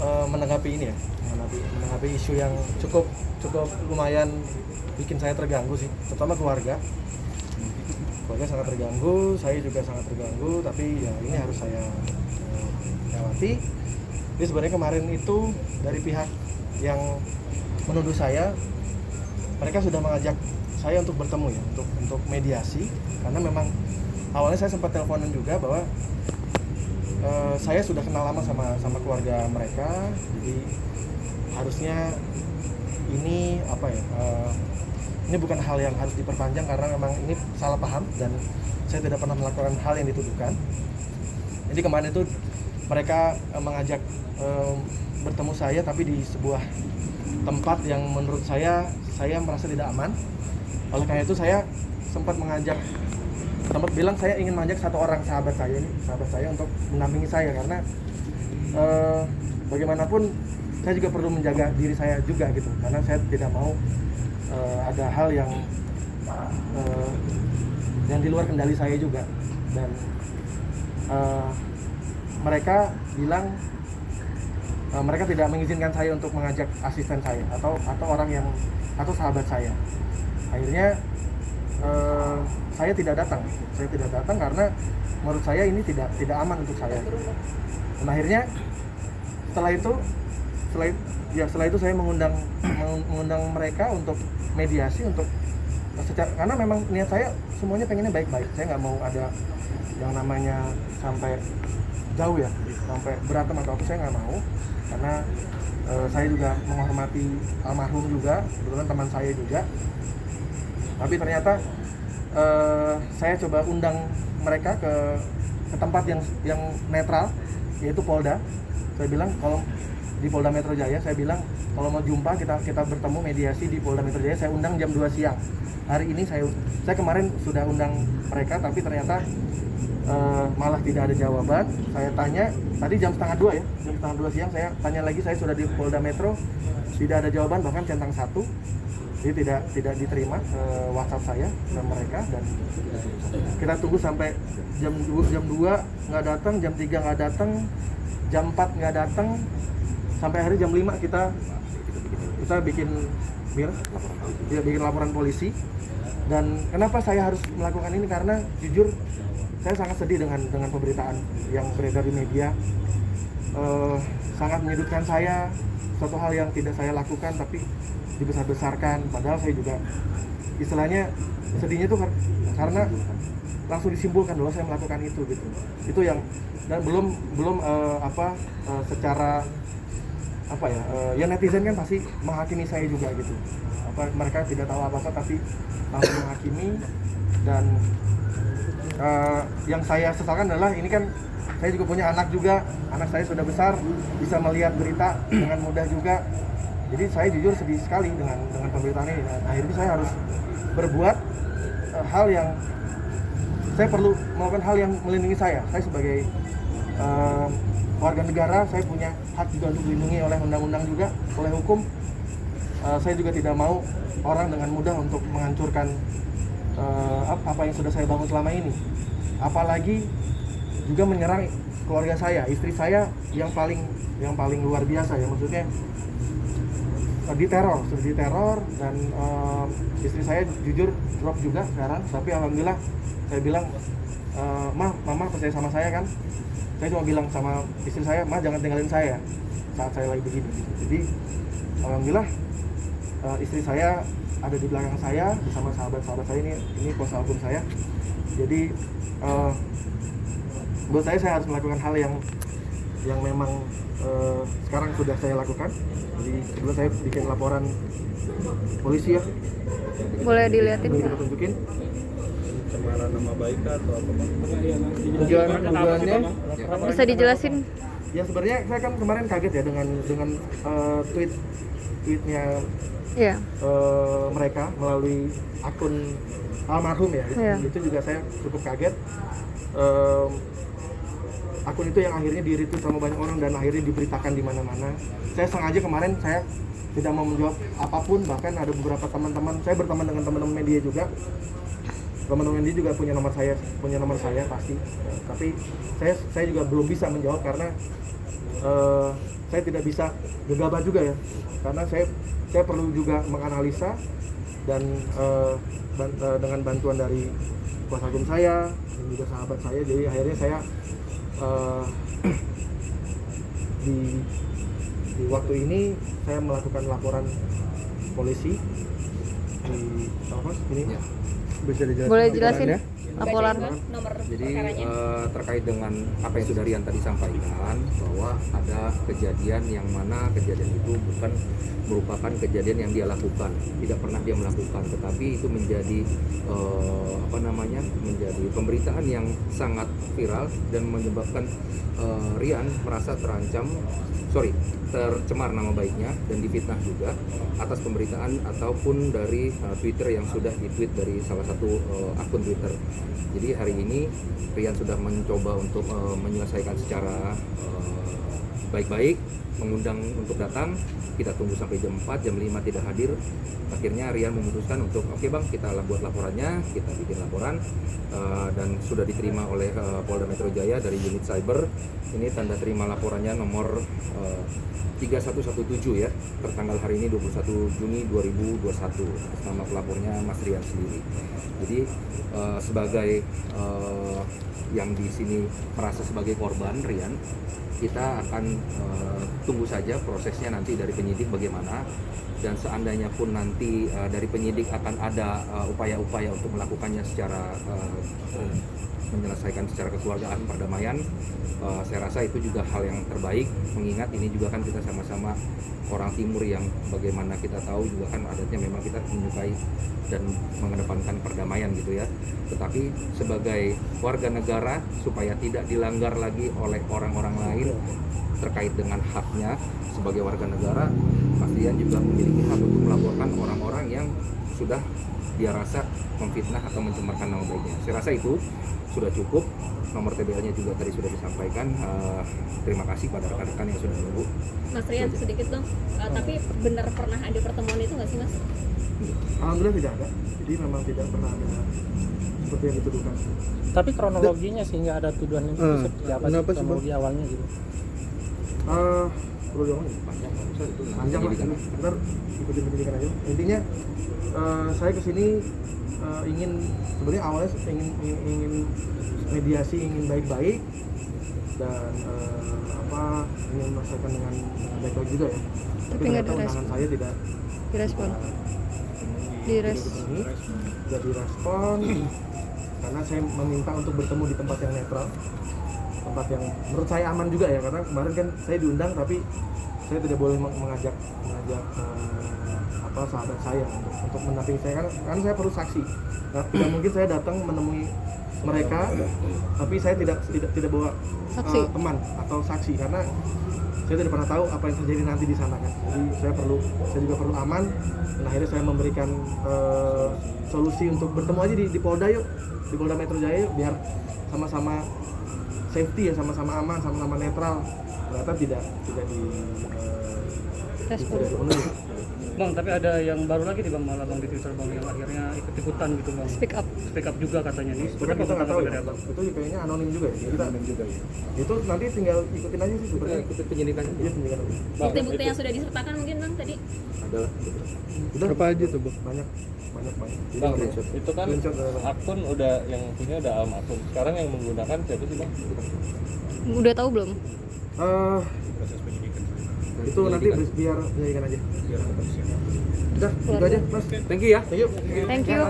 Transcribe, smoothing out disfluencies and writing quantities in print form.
menanggapi ini ya, menanggapi isu yang cukup lumayan bikin saya terganggu sih, terutama keluarga sangat terganggu, saya juga sangat terganggu, tapi ya ini harus saya lewati. Jadi sebenarnya kemarin itu dari pihak yang menuduh saya, mereka sudah mengajak saya untuk bertemu ya, untuk mediasi, karena memang awalnya saya sempat teleponan juga bahwa saya sudah kenal lama sama keluarga mereka, jadi harusnya ini ini bukan hal yang harus diperpanjang karena memang ini salah paham dan saya tidak pernah melakukan hal yang dituduhkan. Jadi kemarin itu mereka mengajak bertemu saya, tapi di sebuah tempat yang menurut saya merasa tidak aman. Oleh karena itu saya sempat bilang saya ingin mengajak satu orang sahabat saya untuk mendampingi saya, karena bagaimanapun saya juga perlu menjaga diri saya juga gitu, karena saya tidak mau ada hal yang di luar kendali saya juga. Dan mereka bilang mereka tidak mengizinkan saya untuk mengajak asisten saya atau orang atau sahabat saya. Akhirnya saya tidak datang karena menurut saya ini tidak aman untuk saya. Dan akhirnya setelah itu saya mengundang mereka untuk mediasi, karena memang niat saya semuanya pengennya baik-baik. Saya nggak mau ada yang namanya sampai jauh ya, sampai berantem atau apa, saya nggak mau, karena saya juga menghormati almarhum juga, kebetulan teman saya juga. Tapi ternyata saya coba undang mereka ke tempat yang netral, yaitu Polda. Saya bilang kalau di Polda Metro Jaya, saya bilang kalau mau jumpa kita bertemu mediasi di Polda Metro Jaya, saya undang jam 2 siang. Hari ini saya kemarin sudah undang mereka, tapi ternyata malah tidak ada jawaban. Saya tanya tadi jam setengah 2 ya, jam setengah 2 siang saya tanya lagi, saya sudah di Polda Metro, tidak ada jawaban, bahkan centang 1. Jadi tidak diterima WhatsApp saya dan mereka, dan kita tunggu sampai jam 2 nggak datang, jam 3 nggak datang, jam 4 nggak datang, sampai hari jam 5 kita bikin laporan polisi. Dan kenapa saya harus melakukan ini, karena jujur saya sangat sedih dengan pemberitaan yang beredar di media. Sangat menyudutkan saya, suatu hal yang tidak saya lakukan tapi dibesar-besarkan, padahal saya juga istilahnya sedihnya tuh karena langsung disimpulkan bahwa saya melakukan itu gitu. Itu yang, dan belum secara ya netizen kan pasti menghakimi saya juga gitu. Mereka tidak tahu apa-apa tapi langsung menghakimi. Dan yang saya sesalkan adalah ini kan saya juga punya anak juga, anak saya sudah besar, bisa melihat berita dengan mudah juga. Jadi saya jujur sedih sekali dengan pemberitaan ini. Dan akhirnya saya harus berbuat hal yang saya perlu melakukan, hal yang melindungi saya. Saya sebagai warga negara, saya punya hak juga untuk dilindungi oleh undang-undang juga, oleh hukum. Saya juga tidak mau orang dengan mudah untuk menghancurkan apa yang sudah saya bangun selama ini. Apalagi juga menyerang keluarga saya, istri saya yang paling luar biasa ya, maksudnya sudah diteror, dan istri saya jujur drop juga sekarang. Tapi alhamdulillah saya bilang, mama percaya sama saya kan. Saya cuma bilang sama istri saya, jangan tinggalin saya saat saya lagi begini. Jadi alhamdulillah istri saya ada di belakang saya bersama sahabat-sahabat saya, ini kuasa hukum saya. Jadi buat saya harus melakukan hal yang memang sekarang sudah saya lakukan. Jadi sebelum saya bikin laporan polisi ya. Boleh dilihatin Boleh nggak? kita tunjukin. Pencemaran nama baik atau apa? Tujuannya Bisa dijelasin? ya, sebenarnya saya kan kemarin kaget ya dengan tweetnya Iya. mereka melalui akun almarhum ya. Iya. Itu juga saya cukup kaget. Akun itu yang akhirnya di-retweet sama banyak orang dan akhirnya diberitakan di mana-mana. Saya sengaja kemarin saya tidak mau menjawab apapun, bahkan ada beberapa teman-teman, saya berteman dengan teman-teman media juga. Teman-teman media juga punya nomor saya pasti. Tapi saya juga belum bisa menjawab karena saya tidak bisa gegabah juga ya, karena saya perlu juga menganalisa dan dengan bantuan dari kuasa hukum saya dan juga sahabat saya, jadi akhirnya saya di waktu ini saya melakukan laporan polisi di apa ini Ya. bisa dijelaskan Boleh laporannya? jelasin laporan? Nomor Jadi perkaranya. terkait dengan apa yang sudah Rian tadi sampaikan, bahwa ada kejadian yang mana kejadian itu bukan merupakan kejadian yang dia lakukan, tidak pernah dia melakukan, tetapi itu menjadi menjadi pemberitaan yang sangat viral dan menyebabkan Rian merasa tercemar nama baiknya dan difitnah juga atas pemberitaan ataupun dari Twitter yang sudah di-tweet dari salah satu akun Twitter. Jadi hari ini Rian sudah mencoba untuk menyelesaikan secara baik-baik, mengundang untuk datang. Kita tunggu sampai jam 4, jam 5 tidak hadir. Akhirnya Rian memutuskan untuk oke bang, kita buat laporannya, kita bikin laporan dan sudah diterima oleh Polda Metro Jaya dari unit cyber. Ini tanda terima laporannya nomor 3117 ya, tertanggal hari ini 21 Juni 2021. Nama pelapornya Mas Rian sendiri. Jadi sebagai yang di sini merasa sebagai korban Rian, kita akan tunggu saja prosesnya nanti dari penyidik bagaimana, dan seandainya pun nanti dari penyidik akan ada upaya-upaya untuk melakukannya secara menyelesaikan secara kekeluargaan, perdamaian, saya rasa itu juga hal yang terbaik, mengingat ini juga kan kita sama-sama orang timur yang bagaimana kita tahu juga kan adatnya memang kita menyukai dan mengedepankan perdamaian gitu ya. Tetapi sebagai warga negara, supaya tidak dilanggar lagi oleh orang-orang lain terkait dengan haknya sebagai warga negara, Mas Rian juga memiliki hak untuk melaporkan orang-orang yang sudah dia rasa memfitnah atau mencemarkan nama baiknya. Saya rasa itu sudah cukup. Nomor TBL-nya juga tadi sudah disampaikan. Terima kasih pada rekan-rekan yang sudah menunggu. Mas Rian sedikit dong. Tapi benar pernah ada pertemuan itu nggak sih Mas? Alhamdulillah tidak ada. Jadi memang tidak pernah ada seperti yang dituduhkan. Tapi kronologinya sehingga ada tuduhan itu seperti apa sih kronologi awalnya gitu? Perlu diomongin? Panjang lah. Ntar ikutin penyidikan aja. Intinya saya kesini ingin, sebenarnya awalnya ingin mediasi, ingin baik-baik dan ingin menyelesaikan dengan baik-baik juga ya. Tapi nggak ternyata undangan saya tidak Direspon. tidak direspon karena saya meminta untuk bertemu di tempat yang netral, tempat yang menurut saya aman juga ya, karena kemarin kan saya diundang tapi saya tidak boleh mengajak sahabat saya untuk mendampingi saya, karena saya perlu saksi. Nah, tidak mungkin saya datang menemui mereka tapi saya tidak bawa teman atau saksi, karena saya tidak pernah tahu apa yang terjadi nanti di sana kan. Jadi saya juga perlu aman, dan akhirnya saya memberikan solusi untuk bertemu aja di Polda yuk, di Polda Metro Jaya yuk, biar sama-sama safety ya, sama-sama aman, sama-sama netral. Ternyata tidak dipenuhi. Bang, tapi ada yang baru lagi nih Bang, malah Bang di Twitter Bang, yang akhirnya ikut-ikutan gitu Bang. Speak up. Juga katanya nih. Sebenarnya kita nggak tahu ya, itu kayaknya anonim juga ya. Kita anonim juga ya. Itu nanti tinggal ikutin aja sih sebenarnya. Ikuti penyidikan aja. Iya, penyidikan aja. Bukti-bukti yang sudah disertakan mungkin Bang tadi. Adalah Udah Apa aja tuh, Bang? banyak. Jadi Bang, screenshot. itu kan Screenshot dari Bang. akun udah yang punya udah alm akun. Sekarang yang menggunakan siapa sih Bang? Udah tahu belum? Itu nanti biar penyidikan aja. Udah, itu aja Mas. Thank you ya. Thank you. Thank you.